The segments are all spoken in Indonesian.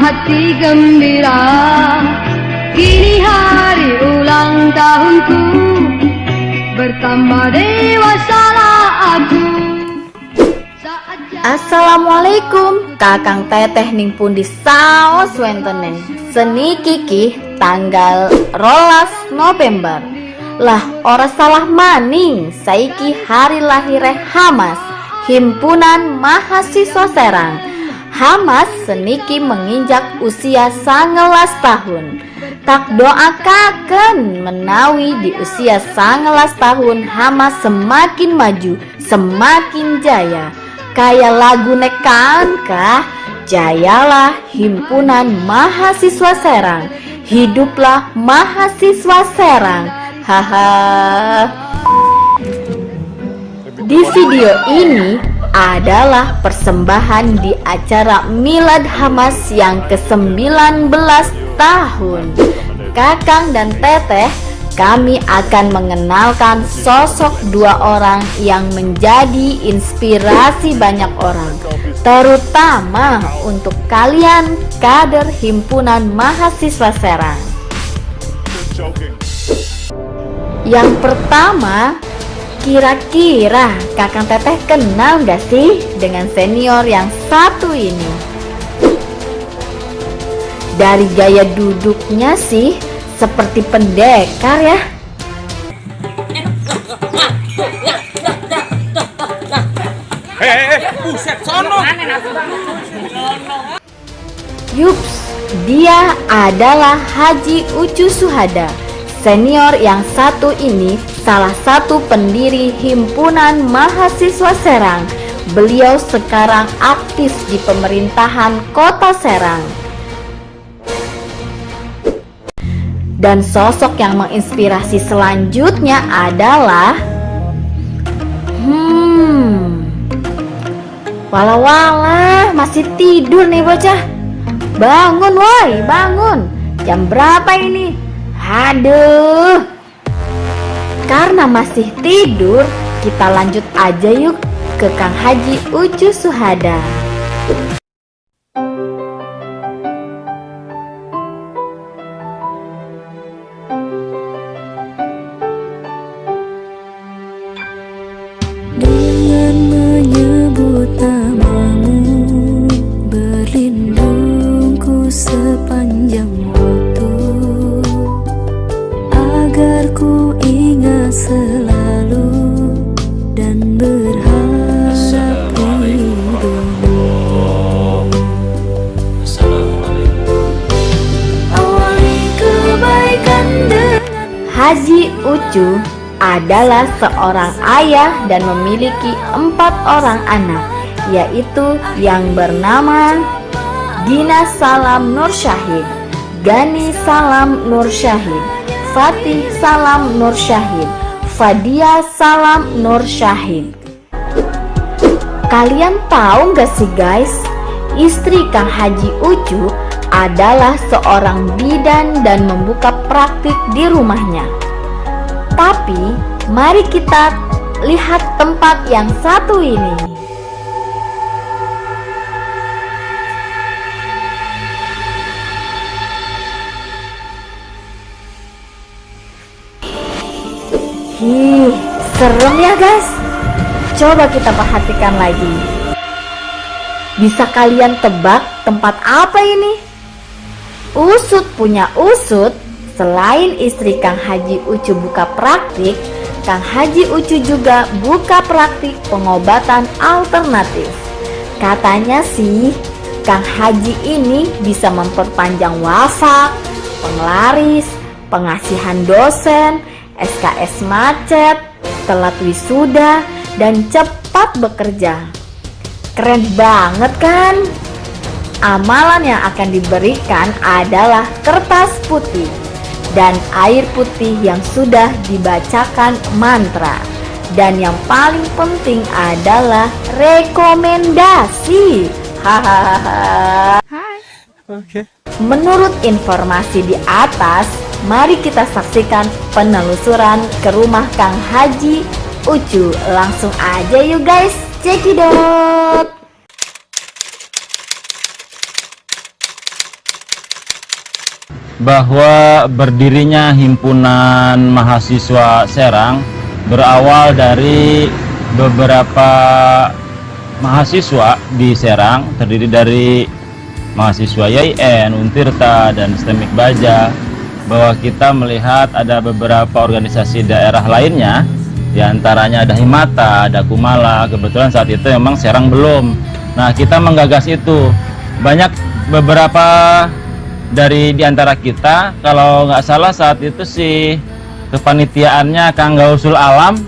hati gembira. Kini hari ulang tahunku, bertambah dewasalah aku. Assalamualaikum, kakang teteh ning pundi saos wentene. Seni kiki tanggal 12 November. Lah ora salah maning, saiki hari lahire Hamas, Himpunan Mahasiswa Serang. Hamas seniki menginjak usia 19 tahun. Tak doakaken menawi di usia 19 tahun Hamas semakin maju, semakin jaya. Kayak lagu nekan kah? Jayalah Himpunan Mahasiswa Serang, hiduplah mahasiswa Serang. Haha. Di video ini adalah persembahan di acara Milad Hamas yang ke-19 tahun. Kakang dan Teteh, kami akan mengenalkan sosok dua orang yang menjadi inspirasi banyak orang, terutama untuk kalian kader Himpunan Mahasiswa Serang. Yang pertama, kira-kira Kakang Teteh kenal gak sih dengan senior yang satu ini? Dari gaya duduknya sih seperti pendekar ya. Buset sono. Yups, dia adalah Haji Ucu Suhada. Senior yang satu ini salah satu pendiri Himpunan Mahasiswa Serang. Beliau sekarang aktif di pemerintahan Kota Serang. Dan sosok yang menginspirasi selanjutnya adalah Walah masih tidur nih bocah. Bangun woi, bangun. Jam berapa ini? Aduh. Karena masih tidur, kita lanjut aja yuk ke Kang Haji Ucu Suhada. Dengan menyebut namamu, berlindungku sepanjang waktu, agar ku ingat selalu dan berharap ridhomu. Awali kebaikan dengan Haji Ucu adalah seorang ayah dan memiliki 4 orang anak, yaitu yang bernama Gina Salam Nur Syahid, Gani Salam Nur Syahid, Fatih Salam Nur Syahid, Fadia Salam Nur Syahid. Kalian tahu gak sih guys, istri Kang Haji Ucu adalah seorang bidan dan membuka praktik di rumahnya. Tapi mari kita lihat tempat yang satu ini. Serem ya guys. Coba kita perhatikan lagi. Bisa kalian tebak tempat apa ini? Usut punya usut. Selain istri Kang Haji Ucu buka praktik, Kang Haji Ucu juga buka praktik pengobatan alternatif. Katanya sih, Kang Haji ini bisa memperpanjang wafat, penglaris, pengasihan dosen, SKS macet, telat wisuda, dan cepat bekerja. Keren banget kan? Amalan yang akan diberikan adalah kertas putih dan air putih yang sudah dibacakan mantra. Dan yang paling penting adalah rekomendasi. Hahaha. Oke. Menurut informasi di atas, mari kita saksikan penelusuran ke rumah Kang Haji Ucu. Langsung aja yuk guys, cekidot. bahwa berdirinya himpunan mahasiswa Serang berawal dari beberapa mahasiswa di Serang, terdiri dari mahasiswa YIN, Untirta, dan STEMIK Baja, bahwa kita melihat ada beberapa organisasi daerah lainnya, diantaranya ada Himata, ada Kumala. Kebetulan saat itu memang Serang belum. Nah, kita menggagas itu. Banyak beberapa dari diantara kita, kalau nggak salah saat itu sih kepanitiaannya Kang Gausul Alam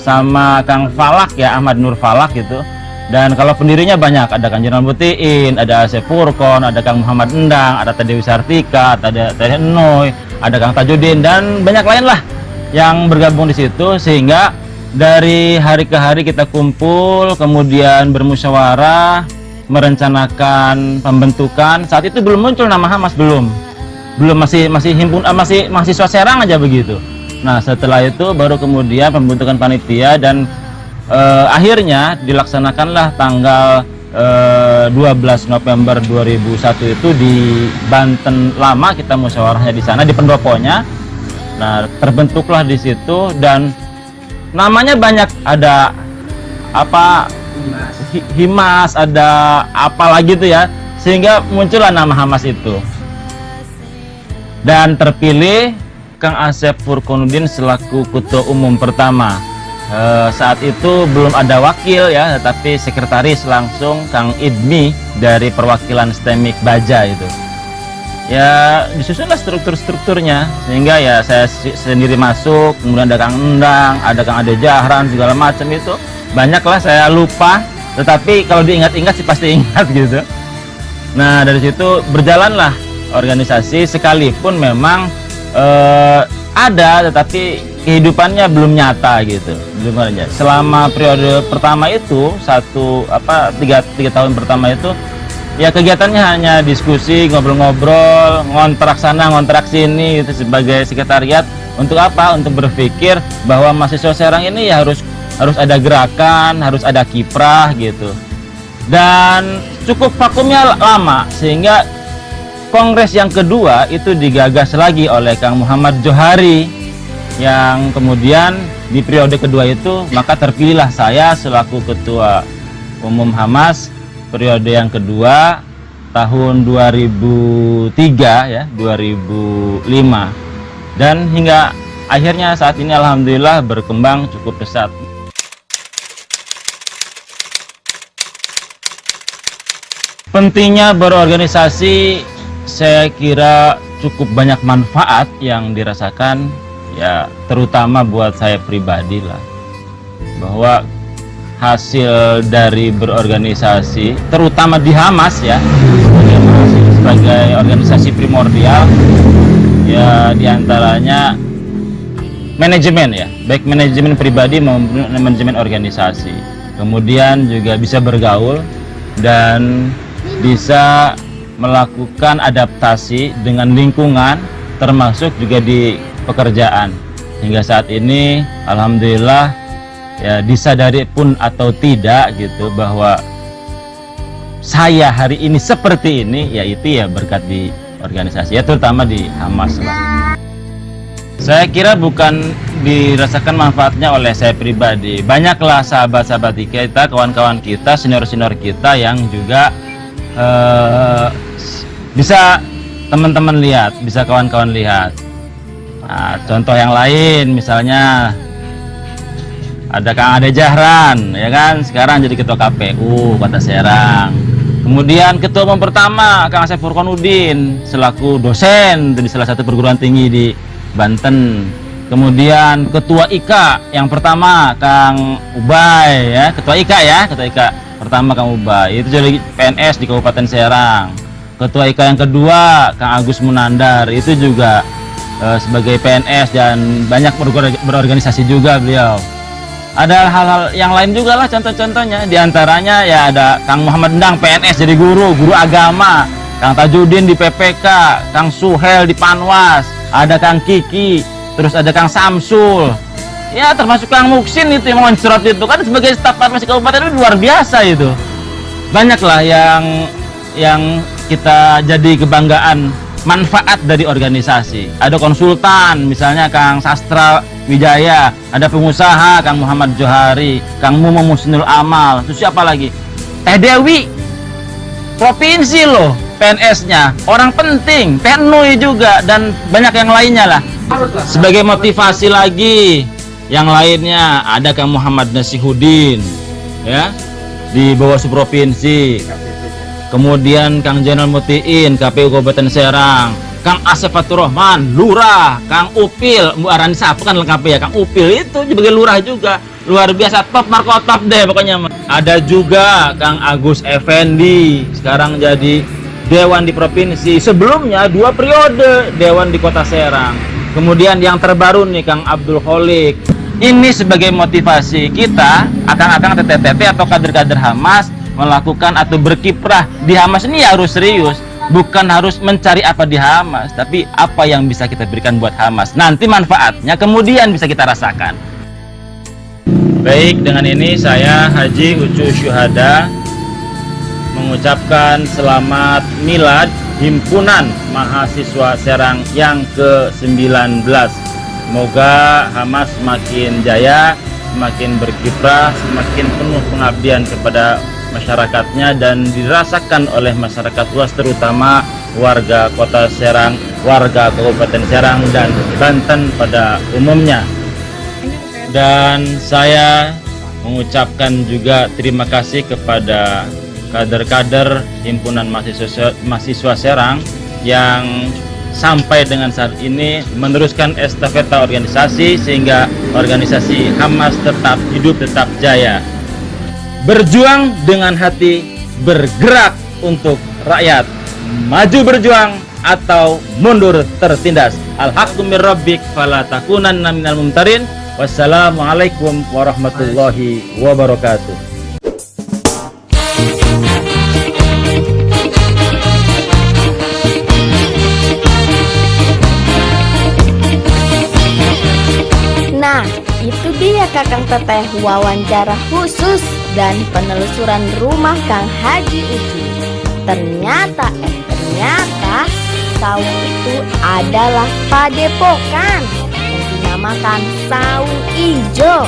sama Kang Falak ya, Ahmad Nur Falak gitu. Dan kalau pendirinya banyak, ada Kang Jenderal Butiin, ada Asep Purkon, ada Kang Muhammad Endang, ada Teh Sartika, ada Teh Enoy, ada Kang Tajudin, dan banyak lain lah yang bergabung di situ. Sehingga dari hari ke hari kita kumpul, kemudian bermusyawarah, merencanakan pembentukan. Saat itu belum muncul nama Hamas, belum masih mahasiswa Serang aja begitu. Nah, setelah itu baru kemudian pembentukan panitia, dan akhirnya dilaksanakanlah tanggal 12 November 2001 itu di Banten Lama. Kita musyawarahnya di sana di pendoponya. Nah, terbentuklah di situ, dan namanya banyak, ada apa, Himas, ada apa lagi tuh ya, sehingga muncullah nama Hamas itu. Dan terpilih Kang Asep Purkonudin selaku ketua umum pertama. Saat itu belum ada wakil ya, tetapi sekretaris langsung Kang Idmi dari perwakilan STEMIK Baja itu. Ya, disusunlah strukturnya, sehingga ya saya sendiri masuk, kemudian ada Kang Endang, ada Kang Ade Jahran, segala macam itu. Banyaklah saya lupa, tetapi kalau diingat-ingat sih pasti ingat gitu. Nah, dari situ berjalanlah organisasi, sekalipun memang ada, tetapi kehidupannya belum nyata gitu, belum aja. Selama periode pertama itu, tiga tahun pertama itu, ya kegiatannya hanya diskusi, ngobrol-ngobrol, ngontrak sana, ngontrak sini, itu sebagai sekretariat. Untuk apa? Untuk berpikir bahwa mahasiswa Serang ini ya harus ada gerakan, harus ada kiprah gitu. Dan cukup vakumnya lama, sehingga kongres yang kedua itu digagas lagi oleh Kang Muhammad Johari, yang kemudian di periode kedua itu maka terpilihlah saya selaku ketua umum Hamas periode yang kedua tahun 2003 ya, 2005, dan hingga akhirnya saat ini alhamdulillah berkembang cukup pesat. Pentingnya berorganisasi, saya kira cukup banyak manfaat yang dirasakan ya, terutama buat saya pribadi lah, bahwa hasil dari berorganisasi, terutama di Hamas ya, sebagai organisasi primordial ya, diantaranya manajemen ya, baik manajemen pribadi maupun manajemen organisasi. Kemudian juga bisa bergaul dan bisa melakukan adaptasi dengan lingkungan, termasuk juga di pekerjaan. Hingga saat ini alhamdulillah ya, disadari pun atau tidak gitu, bahwa saya hari ini seperti ini, yaitu ya berkat di organisasi ya, terutama di Hamas lah. Saya kira bukan dirasakan manfaatnya oleh saya pribadi, banyaklah sahabat-sahabat kita, kawan-kawan kita, senior-senior kita yang juga bisa teman-teman lihat, bisa kawan-kawan lihat. Nah, contoh yang lain misalnya ada Kang Ade Jahran ya kan, sekarang jadi ketua KPU Kota Serang. Kemudian ketua umum pertama Kang Asep Purkonudin selaku dosen di salah satu perguruan tinggi di Banten. Kemudian ketua IKA yang pertama Kang Ubay ya, ketua IKA pertama Kang Ubay, itu jadi PNS di Kabupaten Serang. Ketua IKA yang kedua Kang Agus Munandar, itu juga sebagai PNS dan banyak berorganisasi juga beliau. Ada hal-hal yang lain juga lah contoh-contohnya, diantaranya ya ada Kang Muhammad Endang PNS jadi guru agama, Kang Tajudin di PPK, Kang Suhel di Panwas, ada Kang Kiki, terus ada Kang Samsul, ya termasuk Kang Muksin itu yang mencrot itu kan sebagai staf farmasi kabupaten itu luar biasa itu. Banyaklah yang kita jadi kebanggaan manfaat dari organisasi. Ada konsultan, misalnya Kang Sastra Wijaya, ada pengusaha Kang Muhammad Johari, Kang Mumo Musnul Amal, terus siapa lagi? Teh Dewi, provinsi loh, PNS-nya, orang penting, Penui juga, dan banyak yang lainnya lah. Sebagai motivasi lagi, yang lainnya ada Kang Muhammad Nasihuddin, ya, di Bawaslu Provinsi. Kemudian Kang Jainal Mutiin, KPU Kabupaten Serang, Kang Asep Fatur Rahman, Lurah, Kang Upil, Bu Arani Sapu kan lengkapnya ya, Kang Upil itu sebagai Lurah juga, luar biasa, top markotop deh pokoknya. Ada juga Kang Agus Effendi, sekarang jadi Dewan di Provinsi, sebelumnya 2 periode Dewan di Kota Serang. Kemudian yang terbaru nih Kang Abdul Kholik. Ini sebagai motivasi kita, akang-akang TTT atau kader-kader Hamas, melakukan atau berkiprah di Hamas ini harus serius, bukan harus mencari apa di Hamas, tapi apa yang bisa kita berikan buat Hamas. Nanti manfaatnya kemudian bisa kita rasakan. Baik, dengan ini saya Haji Ucu Syuhada mengucapkan selamat milad Himpunan Mahasiswa Serang yang ke-19. Semoga Hamas semakin jaya, semakin berkiprah, semakin penuh pengabdian kepada masyarakatnya dan dirasakan oleh masyarakat luas, terutama warga Kota Serang, warga Kabupaten Serang dan Banten pada umumnya. Dan saya mengucapkan juga terima kasih kepada kader-kader Himpunan Mahasiswa Serang yang sampai dengan saat ini meneruskan estafeta organisasi sehingga organisasi Hamas tetap hidup, tetap jaya. Berjuang dengan hati, bergerak untuk rakyat, maju berjuang atau mundur tertindas. Al-haqqu mir rabbik fala takunanna minal mumtarin. Wassalamualaikum warahmatullahi wabarakatuh. Nah, itu dia Kakang Teteh wawancara khusus dan penelusuran rumah Kang Haji Ucu. Ternyata saung itu adalah padepokan yang dinamakan Saung Ijo.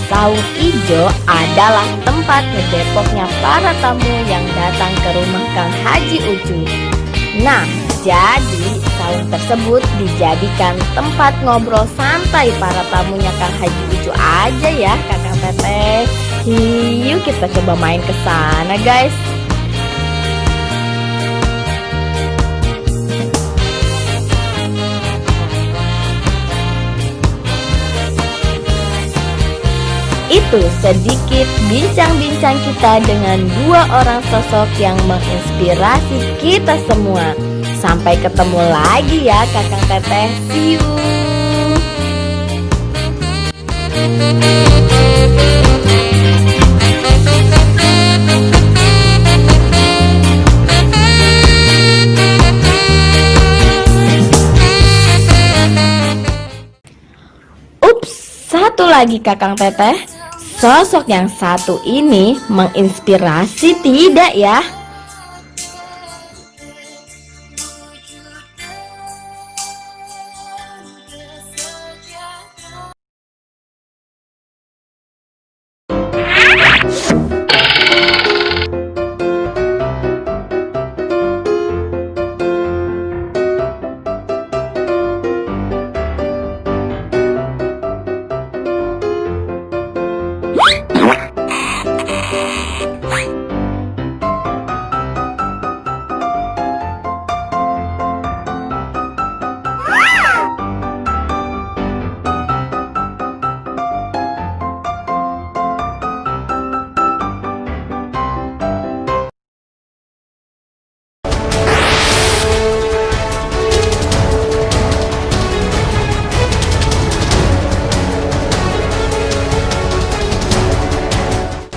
Saung Ijo adalah tempat ngedepoknya para tamu yang datang ke rumah Kang Haji Ucu. Nah, jadi saung tersebut dijadikan tempat ngobrol santai para tamunya Kang Haji Ucu aja ya Kakang Teteh. Yuk kita coba main ke sana guys. Itu sedikit bincang-bincang kita dengan 2 orang sosok yang menginspirasi kita semua. Sampai ketemu lagi ya Kakang Teteh. See you. Ups, satu lagi Kakang Teteh. Sosok yang satu ini menginspirasi tidak ya?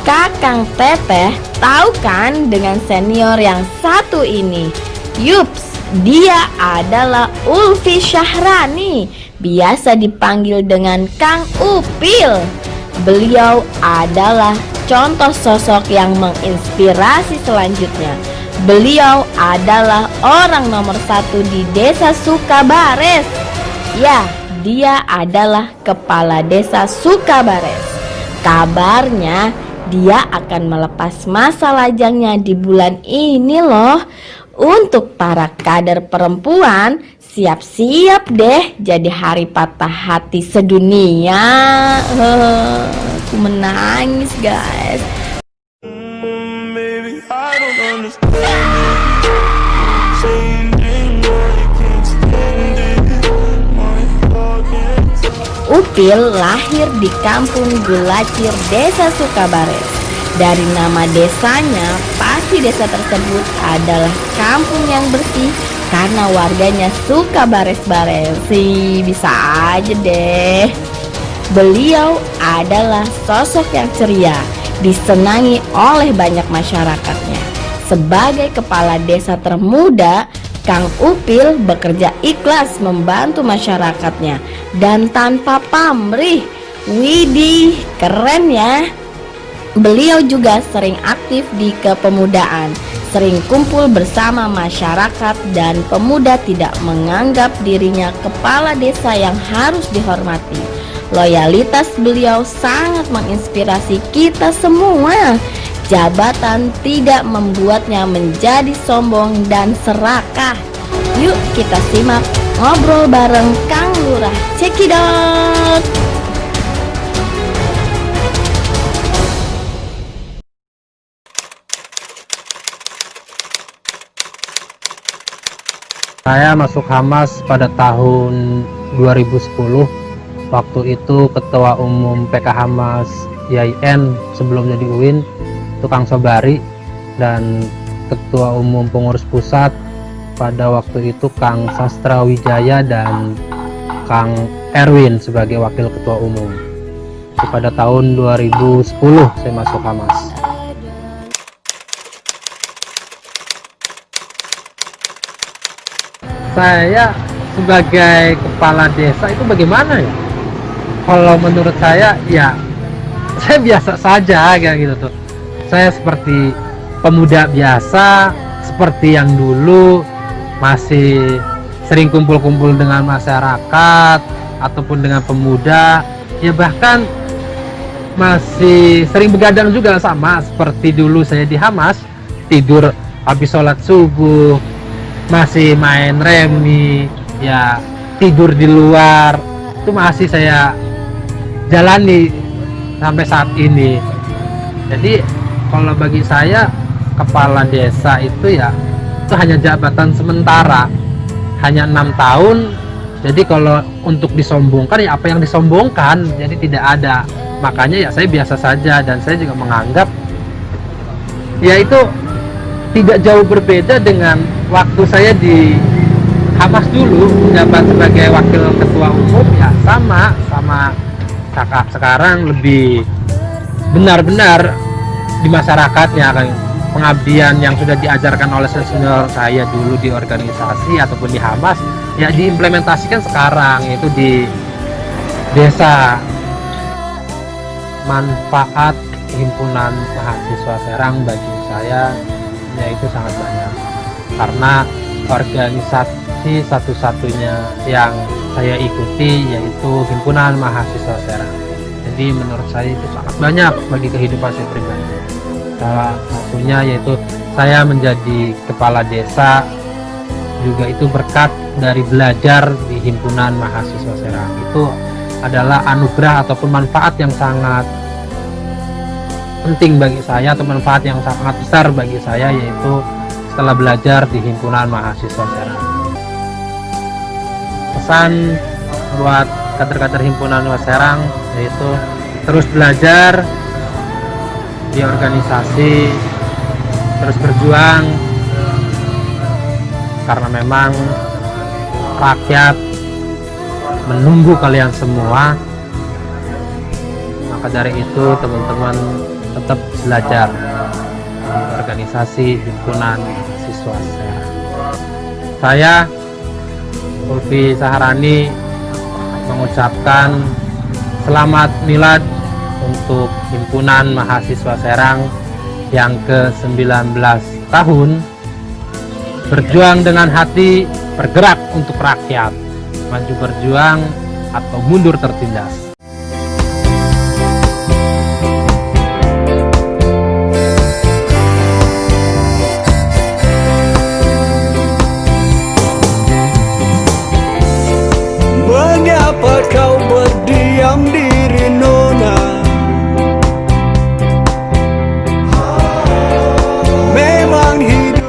Kakang Teteh tahu kan dengan senior yang satu ini? Yups, dia adalah Ulfi Syahrani, biasa dipanggil dengan Kang Upil. Beliau adalah contoh sosok yang menginspirasi selanjutnya. Beliau adalah orang nomor 1 di desa Sukabares. Ya, dia adalah kepala desa Sukabares. Kabarnya dia akan melepas masa lajangnya di bulan ini loh. Untuk para kader perempuan, siap-siap deh jadi hari patah hati sedunia. Aku menangis guys. Maybe I don't understand it. Changing what you can't stand it. My heart can't. Upil lahir di kampung Gulacir, desa Sukabares. Dari nama desanya, pasti desa tersebut adalah kampung yang bersih karena warganya suka bares-bares. Bisa aja deh. Beliau adalah sosok yang ceria, disenangi oleh banyak masyarakatnya. Sebagai kepala desa termuda, Kang Upil bekerja ikhlas membantu masyarakatnya dan tanpa pamrih. Widih, keren ya. Beliau juga sering aktif di kepemudaan, sering kumpul bersama masyarakat, dan pemuda tidak menganggap dirinya kepala desa yang harus dihormati. Loyalitas beliau sangat menginspirasi kita semua. Jabatan tidak membuatnya menjadi sombong dan serakah. Yuk kita simak ngobrol bareng Kang Lurah Cekidot. Saya masuk Hamas pada tahun 2010. Waktu itu Ketua Umum PK Hamas YIN sebelum jadi UIN itu Kang Sobari, dan Ketua Umum Pengurus Pusat pada waktu itu Kang Sastra Wijaya dan Kang Erwin sebagai Wakil Ketua Umum. Itu pada tahun 2010 saya masuk Hamas. Saya sebagai kepala desa itu bagaimana ya? Kalau menurut saya ya saya biasa saja kayak gitu tuh. Saya seperti pemuda biasa, seperti yang dulu masih sering kumpul-kumpul dengan masyarakat ataupun dengan pemuda, ya bahkan masih sering begadang juga sama seperti dulu saya di Hamas, tidur habis sholat subuh, masih main remi, ya tidur di luar, itu masih saya jalani sampai saat ini. Jadi kalau bagi saya kepala desa itu ya itu hanya jabatan sementara, hanya 6 tahun. Jadi kalau untuk disombongkan ya apa yang disombongkan, jadi tidak ada. Makanya ya saya biasa saja, dan saya juga menganggap ya itu tidak jauh berbeda dengan waktu saya di Hamas dulu menjabat sebagai wakil ketua umum, ya sama sekarang lebih benar-benar di masyarakatnya kan, pengabdian yang sudah diajarkan oleh senior saya dulu di organisasi ataupun di Hamas ya diimplementasikan sekarang itu di desa. Manfaat himpunan mahasiswa Serang bagi saya yaitu sangat banyak, karena organisasi satu-satunya yang saya ikuti yaitu himpunan mahasiswa Serang. Jadi menurut saya itu sangat banyak bagi kehidupan saya pribadi. Salah satunya yaitu saya menjadi kepala desa juga itu berkat dari belajar di himpunan mahasiswa Serang. Itu adalah anugerah ataupun manfaat yang sangat penting bagi saya, atau manfaat yang sangat besar bagi saya, yaitu setelah belajar di himpunan mahasiswa Serang. Pesan buat kader-kader himpunan mahasiswa Serang yaitu terus belajar di organisasi, terus berjuang, karena memang rakyat menunggu kalian semua. Maka dari itu teman-teman tetap belajar di organisasi himpunan mahasiswa Serang. Saya Ulfi Saharani mengucapkan selamat milad untuk himpunan mahasiswa Serang yang ke-19 tahun Berjuang dengan hati, bergerak untuk rakyat. Maju berjuang atau mundur tertindas. Mengapa kau berdiam diri, Nona? Memang hidup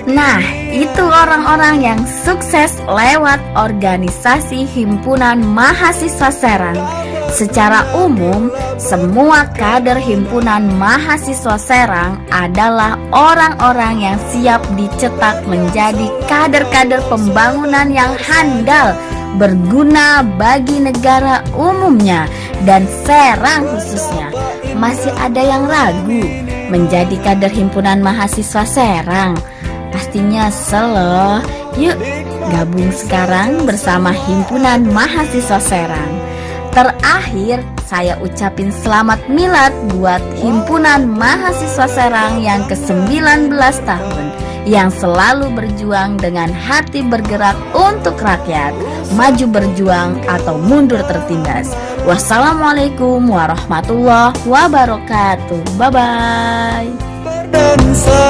Nah, itu orang-orang yang sukses lewat organisasi Himpunan Mahasiswa Serang. Secara umum, semua kader Himpunan Mahasiswa Serang adalah orang-orang yang siap dicetak menjadi kader-kader pembangunan yang handal, berguna bagi negara umumnya dan Serang khususnya. Masih ada yang ragu menjadi kader Himpunan Mahasiswa Serang? Pastinya selo. Yuk gabung sekarang bersama Himpunan Mahasiswa Serang. Terakhir saya ucapin selamat milad buat Himpunan Mahasiswa Serang yang ke-19 tahun, yang selalu berjuang dengan hati bergerak untuk rakyat, maju berjuang atau mundur tertindas. Wassalamualaikum warahmatullahi wabarakatuh. Bye-bye. berdansa.